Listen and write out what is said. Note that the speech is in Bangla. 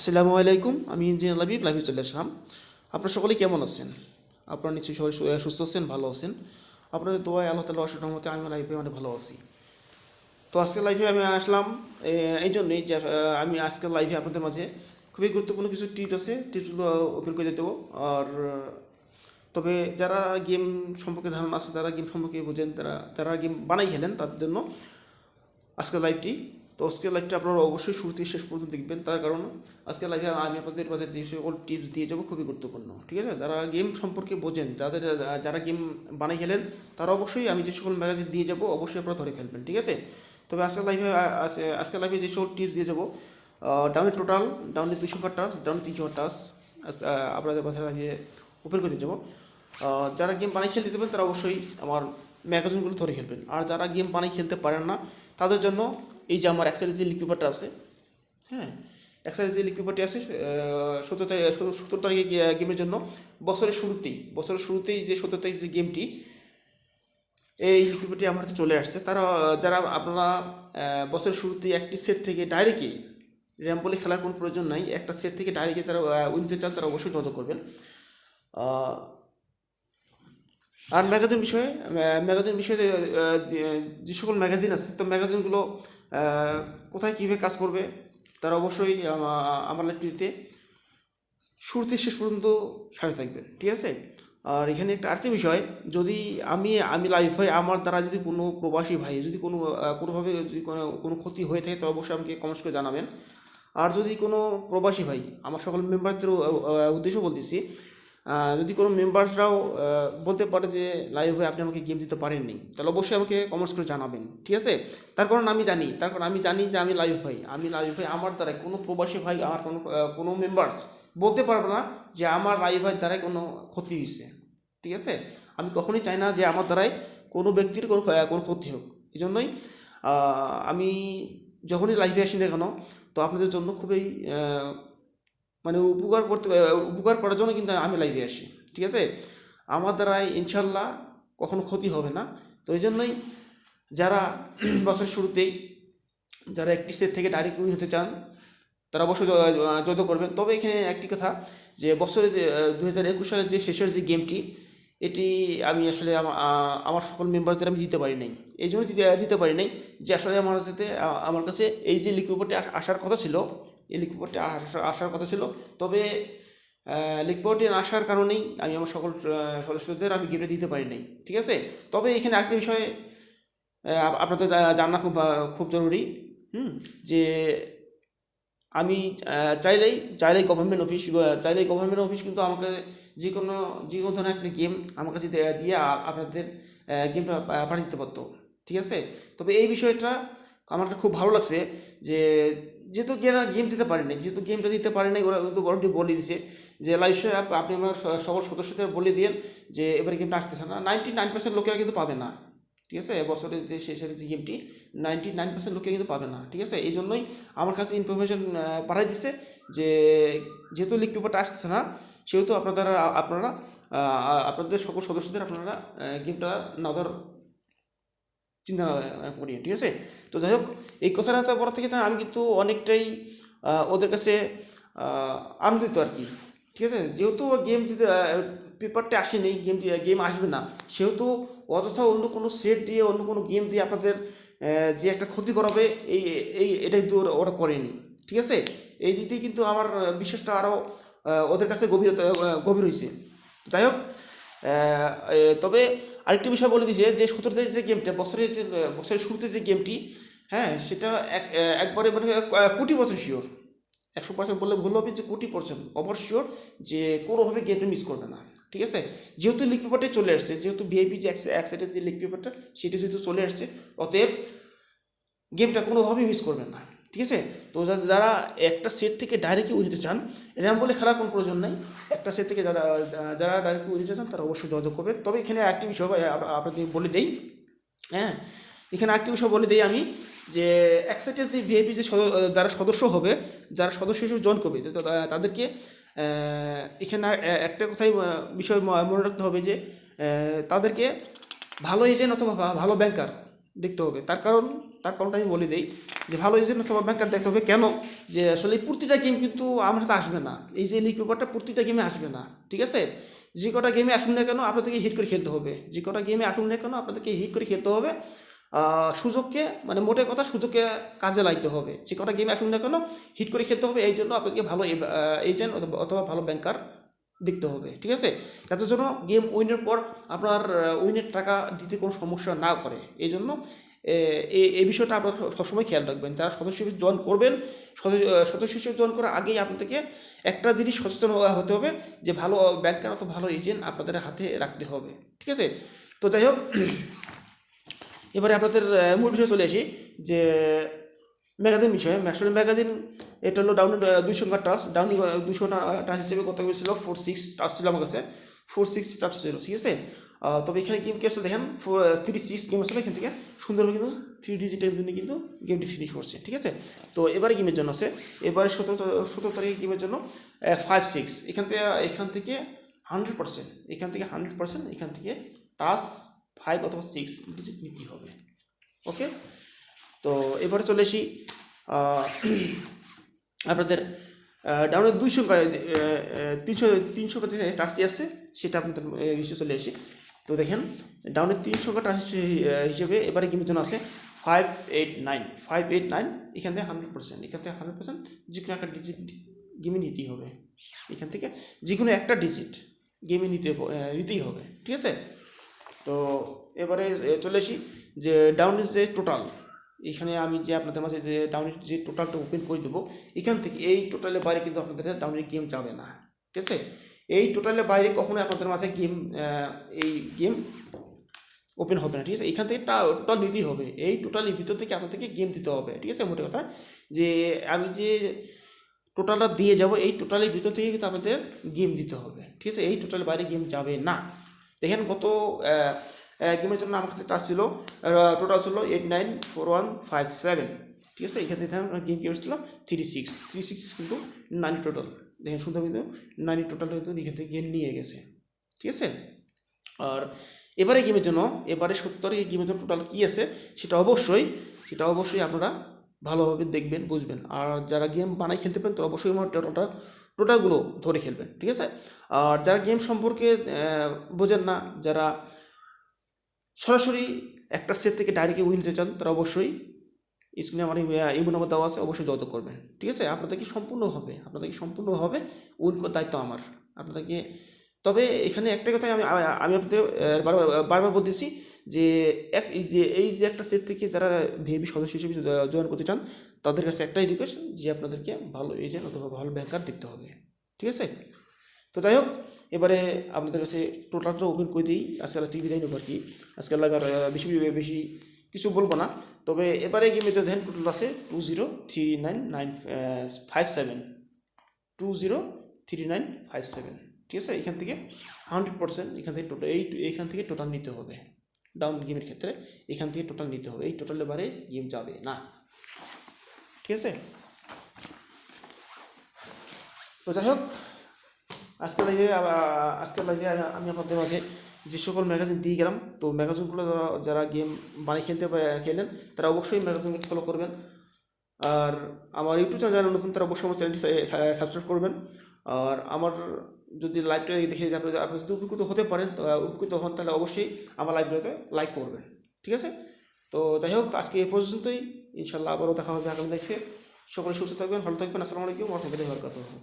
আসসালামু আলাইকুম। আমি ইঞ্জিনিয়ার লাইভে চলে আসলাম। আপনারা সকলেই কেমন আছেন? আপনারা নিশ্চয়ই সবাই সুস্থ আছেন, ভালো আছেন। আপনাদের দোয়ায় আল্লাহ তাআলার অশেষ রহমতে আমি লাইভে অনেক ভালো আছি। তো আজকে লাইভে আমি আসলাম এই জন্যই যে আমি আজকের লাইভে আপনাদের মাঝে খুবই গুরুত্বপূর্ণ কিছু টিপস আছে, টিপসগুলো ওপেন করে দিতে দেবো। আর তবে যারা গেম সম্পর্কে ধারণা আছে, যারা গেম সম্পর্কে বোঝেন, যারা গেম বানাই খেলেন, তাদের জন্য আজকের লাইভটি। তো আজকের লাইভটা আপনারা অবশ্যই শুরু থেকে শেষ পর্যন্ত দেখবেন, তার কারণ আজকের লাইভে আমি আপনাদের মাঝে যে সকল টিপস দিয়ে যাবো খুবই গুরুত্বপূর্ণ। ঠিক আছে, যারা গেম সম্পর্কে বোঝেন, যারা গেম বানাই খেলেন, তারা অবশ্যই আমি যে সকল ম্যাগাজিন দিয়ে যাবো অবশ্যই আপনারা ধরে খেলবেন। ঠিক আছে, তবে আজকের লাইভে যে সকল টিপস দিয়ে যাবো, ডাউনে 200 টাচ, ডাউনে 300 টাচ আপনাদের মাঝে আমি ওপেন করে দিয়ে যাবো। যারা গেম বানিয়ে খেলতে দেবেন তারা অবশ্যই আমার ম্যাগাজিনগুলো ধরে খেলবেন। আর যারা গেম বানিয়ে খেলতে পারেন না, তাদের জন্য এই যে আমার এক্সাইজ যে লিক পেপারটা আছে, হ্যাঁ, এক্সাইজ যে লিক পেপারটি আছে 17 তারিখে গেমের জন্য বছরের শুরুতেই যে 17 তারিখ যে গেমটি, এই লিক পেপারটি আমার হাতে চলে আসছে। যারা আপনারা বছরের শুরুতেই একটি সেট থেকে ডাইরেক্টই র্যাম বলে খেলার কোনো প্রয়োজন নাই, একটা সেট থেকে ডাইরেক্টে যারা উইনতে চান তারা অবশ্যই যোগাযোগ করবেন। আর ম্যাগাজিন বিষয়ে যে সকল ম্যাগাজিন আছে, তো ম্যাগাজিনগুলো কোথায় কীভাবে কাজ করবে তারা অবশ্যই আমার লাইভটিতে শুরু থেকে শেষ পর্যন্ত সাথে থাকবেন। ঠিক আছে, আর এখানে আরেকটি বিষয়, যদি আমি লাইভ হয়, আমার দ্বারা যদি কোনো প্রবাসী ভাই যদি কোনোভাবে যদি কোনো ক্ষতি হয়ে থাকে, তো অবশ্যই আমাকে কমেন্টস করে জানাবেন। আর যদি কোনো প্রবাসী ভাই, আমার সকল মেম্বারদের উদ্দেশ্য বলতেছি, যদি কোনো মেম্বার্সরাও বলতে পারে যে লাইভ হয়ে আপনি আমাকে গেম দিতে পারেননি, তাহলে অবশ্যই আমাকে কমেন্টস করে জানাবেন। ঠিক আছে, তার কারণ আমি জানি যে আমি লাইভ হই, আমার দ্বারাই কোনো প্রবাসী ভাই, আমার কোনো মেম্বার্স বলতে পারবে না যে আমার লাইভ হয় দ্বারাই কোনো ক্ষতি হয়েছে। ঠিক আছে, আমি কখনোই চাই না যে আমার দ্বারাই কোনো ব্যক্তির কোনো ক্ষতি হোক। এই জন্যই আমি যখনই লাইভে আসি না কেন, তো আপনাদের জন্য খুবই মানে উপকার করার জন্য কিন্তু আমি লাইভে আসি। ঠিক আছে, আমার দ্বারাই ইনশাল্লাহ কখনো ক্ষতি হবে না। তো এই জন্যই যারা বছরের শুরুতেই যারা একটি সেট থেকে ডাইরেক্ট উইন হতে চান, তারা অবশ্যই যোগাযোগ করবেন। তবে এখানে একটি কথা, যে বছরে 2021 সালের যে শেষের যে গেমটি, এটি আমি আসলে আমার সকল মেম্বারদের আমি দিতে পারি নাই। এই জন্য দিতে পারি নাই যে আসলে আমার কাছে এই যে লিক পেপারটি আসার কথা ছিল, এই লিক পেপারটি আসার কথা ছিল। তবে লিক পেপারটি না আসার কারণেই আমি আমার সকল সদস্যদের আমি গেমটা দিতে পারি নাই। ঠিক আছে, তবে এখানে একটা বিষয় আপনাদের জানা খুব জরুরি, যে আমি চাইলেই গভর্নমেন্ট অফিস কিন্তু আমাকে যে কোনো ধরনের একটা গেম আমার কাছে দিয়ে আপনাদের গেমটা পাঠিয়ে দিতে পারতো। ঠিক আছে, তবে এই বিষয়টা আমার খুব ভালো লাগছে, যে যেহেতু গেমটা দিতে পারে নাই, ওরা কিন্তু অলরেডি বলে দিছে যে লাইভ আপনি আমার সকল সদস্যদের বলে দিন যে এবারে গেমটা আসতেছে না। 99% লোকেরা কিন্তু পাবে না। ঠিক আছে, বছরের যে শেষের যে গেমটি 99% লোকে কিন্তু পাবে না। ঠিক আছে, এই জন্যই আমার কাছে ইনফরমেশন পাঠাই দিচ্ছে যে যেহেতু লিগ পেপারটা আসতেছে না, সেহেতু আপনারা আপনাদের সকল সদস্যদের আপনারা গেমটা নেওয়ার চিন্তা করি। ঠিক আছে, তো যাই হোক, এই কথাটা বলা থেকে আমি কিন্তু অনেকটাই ওদের কাছে আনন্দিত আর কি। ঠিক আছে, যেহেতু গেম দিতে পেপারটা আসেনি, গেম আসবে না, সেহেতু অযথা অন্য কোনো সেট দিয়ে অন্য কোনো গেম দিয়ে আপনাদের যে একটা ক্ষতি করাবে, এটা কিন্তু ওরা করেনি। ঠিক আছে, এই দিকেই কিন্তু আমার বিশ্বাসটা আরও ওদের কাছে গভীর হয়েছে। যাই হোক, তবে আরেকটি বিষয় বলে দিয়েছে যে 17 তারিখ যে গেমটা, বছরের শুরুতে যে গেমটি, হ্যাঁ, সেটা একবারে মানে কোটি বছর শিওর, 100% বললে ভুল হবে, যে কোটি% ওভার শিওর যে কোনোভাবে গেমটা মিস করবে না। ঠিক আছে, যেহেতু লিগ পেপারটাই চলে আসছে, যেহেতু ভিআইপি যে এক সাইডের যে লিগ পেপারটা সেটা যেহেতু চলে আসছে, অতএব গেমটা কোনোভাবেই মিস করবেন না। ঠিক আছে, তো যারা একটা সেট থেকে ডাইরেক্টলি উইন নিতে চান, র্যাম বলে খেলার কোনো প্রয়োজন নাই, একটা সেট থেকে যারা ডাইরেক্টলি উইন নিতে চান তারা অবশ্যই যোগাযোগ করবেন। তবে এখানে একটি বিষয় আপনাকে বলে দেই, হ্যাঁ, এখানে একটি বিষয় বলে দিই আমি, যে একসাথে যে ভিআইপি যে যারা সদস্য হবে, যারা সদস্য হিসেবে জয়েন করবে, তো তাদেরকে এখানে একটা কথাই বিষয় মনে রাখতে হবে, যে তাদেরকে ভালো এজেন্ট অথবা ভালো ব্যাংকার দেখতে হবে। তার কারণটা আমি বলে দিই যে ভালো এজেন্ট অথবা ব্যাংকার দেখতে হবে কেন, যে আসলে এই প্রতিটা গেম কিন্তু আমার হাতে আসবে না, এই যে লিগ পেপারটা প্রতিটা গেমে আসবে না, ঠিক আছে। যে কটা গেমে আসুন না কেন আপনাদেরকে হিট করে খেলতে হবে, যে কটা গেমে আসুন না কেন আপনাদেরকে হিট করে খেলতে হবে। সুযোগকে মানে মোটে কথা সুযোগকে কাজে লাগতে হবে, যে কটা গেমে আসুন না কেন হিট করে খেলতে হবে। এই জন্য আপনাদেরকে ভালো এজেন্ট অথবা ভালো ব্যাংকার দেখতে হবে, ঠিক আছে। যাতে জন্য গেম উইনের পর আপনার উইনের টাকা দিতে কোনো সমস্যা না করে। এই জন্য এই বিষয়টা আপনারা সবসময় খেয়াল রাখবেন। যারা সদস্য হিসেবে জয়েন করবেন, সদস্য হিসেবে জয়েন করার আগেই আপনাদেরকে একটা জিনিস সচেতন হতে হবে যে ভালো ব্যাংকার অথবা ভালো এজেন্ট আপনাদের হাতে রাখতে হবে, ঠিক আছে। তো যাই হোক, এবারে আপনাদের মূল বিষয়ে চলে আসি যে ম্যাগাজিন বিষয়ে। আসলে ম্যাগাজিন এটা হলো ডাউনি 200 টাচ, ডাউনি 200 টাচ হিসেবে কত ছিল 46 টাচ ছিল আমার কাছে, 46 টাচ ছিল, ঠিক আছে। তবে এখানে গেম কি আসলে দেখেন 36 গেম আসলে এখান থেকে সুন্দরভাবে কিন্তু 3 ডিজিটের জন্য কিন্তু গেমটি ফিনিশ করছে, ঠিক আছে। তো এবারে গেমের জন্য আছে, এবারে 17 তারিখে গেমের জন্য 5-6 এখান থেকে 100%, এখান থেকে 100%, এখান থেকে টাচ 5 অথবা 6 ডিজিট নিতেই হবে, ওকে। তো এবারে চলে আসি আপনাদের ডাউনের 200 300 যে টাচটি আছে সেটা আপনাদের বিষয়ে চলে আসি। তো দেখেন ডাউনের 300 টাচ হিসেবে এবারে গেমের জন্য আছে 589 এখান থেকে 100%, এখান থেকে 100% যে কোনো একটা ডিজিট গেমে নিতেই হবে, এখান থেকে যে কোনো একটা ডিজিট গেমে নিতেই হবে, ঠিক আছে। তো এবারে চলে আসি যে ডাউনের যে টোটাল, এখানে আমি যে আপনাদের মাঝে যে ডাউনের যে টোটালটা ওপেন করে দেবো, এখান থেকে এই টোটালের বাইরে কিন্তু আপনাদের ডাউনের গেম যাবে না, ঠিক আছে। এই টোটালের বাইরে কখনোই আপনাদের মাঝে এই গেম ওপেন হবে না, ঠিক আছে। এখান থেকে টোটাল নিতেই হবে, এই টোটালের ভিতর থেকে আপনাদেরকে গেম দিতে হবে, ঠিক আছে। মোটে কথা যে আমি যে টোটালটা দিয়ে যাব এই টোটালের ভিতর থেকে কিন্তু আপনাদের গেম দিতে হবে, ঠিক আছে। এই টোটালের বাইরে গেম যাবে না। দেখেন গত গেমের জন্য আমার কাছে টাচ ছিল টোটাল ছিল 894157, ঠিক আছে। এখান থেকে গেম কি হচ্ছিল 36 কিন্তু 9 টোটাল, দেখেন শুধু কিন্তু 9 টোটাল কিন্তু এখান থেকে গেম নিয়ে গেছে, ঠিক আছে। আর এবারে 70 তারিখে গেমের জন্য টোটাল কী আছে সেটা অবশ্যই আপনারা ভালোভাবে দেখবেন, বুঝবেন। আর যারা গেম বানাই খেলতে পারেন তো অবশ্যই আমার টোটালগুলো ধরে খেলবেন, ঠিক আছে। আর যারা গেম সম্পর্কে বোঝেন না, যারা সরাসরি একটা সেট থেকে ডাইরেক্ট উইন নিতে চান, তারা অবশ্যই স্ক্রিনে আমার ইমো নাম্বার দেওয়া আছে, অবশ্যই যোগাযোগ করবেন, ঠিক আছে। আপনাদেরকে সম্পূর্ণভাবে উইন করার দায়িত্ব আমার, আপনাদেরকে। তবে এখানে একটা কথাই আমি আপনাদের বারবার বলতেছি যে এই যে একটা সেট থেকে যারা ভিআইপি সদস্য হিসেবে জয়েন করতে চান, তাদের কাছে একটাই রিকোয়েস্ট যে আপনাদেরকে ভালো এজেন্ট অথবা ভালো ব্যাংকার দেখতে হবে, ঠিক আছে। তো যাই হোক, এবারে আপনাদের কাছে টোটালটা ওপেন করে দিই, আজকাল বিদায় নেব আর কি। আজকাল আর বেশি কিছু বলবো না। তবে এবারে গেমে দেখেন টোটাল আছে 2039957, 2039957, ঠিক আছে। এখান থেকে 100%, এখান থেকে টোটাল নিতে হবে ডাউন গেমের ক্ষেত্রে, এখান থেকে টোটাল নিতে হবে, এই টোটালের বারে গেম যাবে না, ঠিক আছে। তো যাই হোক, আজকের লাইভে আমি আপনাদের মাঝে যে সকল ম্যাগাজিন দিয়ে গেলাম, তো ম্যাগাজিনগুলো যারা গেম বানিয়ে খেলেন তারা অবশ্যই ম্যাগাজিনগুলো ফলো করবেন। আর আমার ইউটিউব চ্যানেল যারা নতুন তারা অবশ্যই আমার চ্যানেলটি সাবস্ক্রাইব করবেন। আর আমার যদি লাইভটা দেখে আপনি যদি উপকৃত হতে পারেন, উপকৃত হন, তাহলে অবশ্যই আমার লাইভটাতে লাইক করবেন, ঠিক আছে। তো যাই হোক, আজকে এই পর্যন্তই। ইনশাল্লাহ আবারও দেখা হবে আগামী লাইভে। সকলে সুস্থ থাকবেন, ভালো থাকবেন। আসসালামু আলাইকুম ওয়া রাহমাতুল্লাহি ওয়া বারাকাতুহু।